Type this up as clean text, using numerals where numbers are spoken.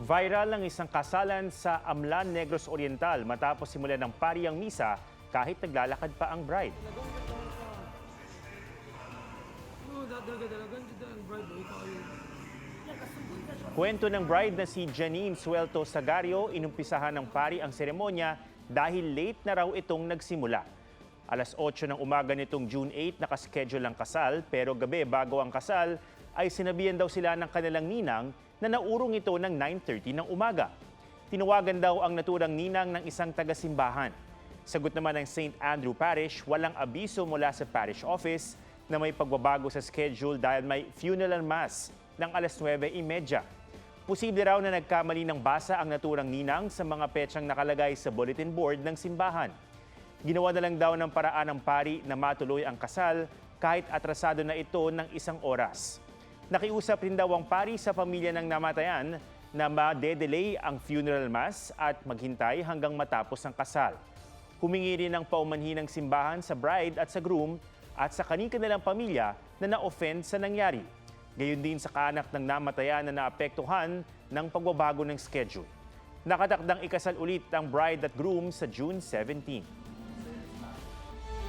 Viral ang isang kasalan sa Amlan, Negros Oriental matapos simulan ng pari ang misa kahit naglalakad pa ang bride. Kwento ng bride na si Janine Suelto Sagario, inumpisahan ng pari ang seremonya dahil late na raw itong nagsimula. Alas 8 ng umaga nitong June 8 nakaschedule ang kasal, pero gabi bago ang kasal ay sinabihan daw sila ng kanilang ninang na naurong ito ng 9:30 ng umaga. Tinawagan daw ang naturang ninang ng isang taga-simbahan. Sagot naman ng St. Andrew Parish, walang abiso mula sa parish office na may pagbabago sa schedule dahil may funeral mass ng alas 9:30. Posible raw na nagkamali ng basa ang naturang ninang sa mga petsang nakalagay sa bulletin board ng simbahan. Ginawa na lang daw ng paraan ng pari na matuloy ang kasal kahit atrasado na ito ng isang oras. Nakiusap rin daw ang pari sa pamilya ng namatayan na ma-delay ang funeral mass at maghintay hanggang matapos ang kasal. Humingi rin ng paumanhin ng simbahan sa bride at sa groom at sa kanilang pamilya na na-offend sa nangyari. Gayon din sa kaanak ng namatayan na naapektuhan ng pagbabago ng schedule. Nakatakdang ikasal ulit ang bride at groom sa June 17.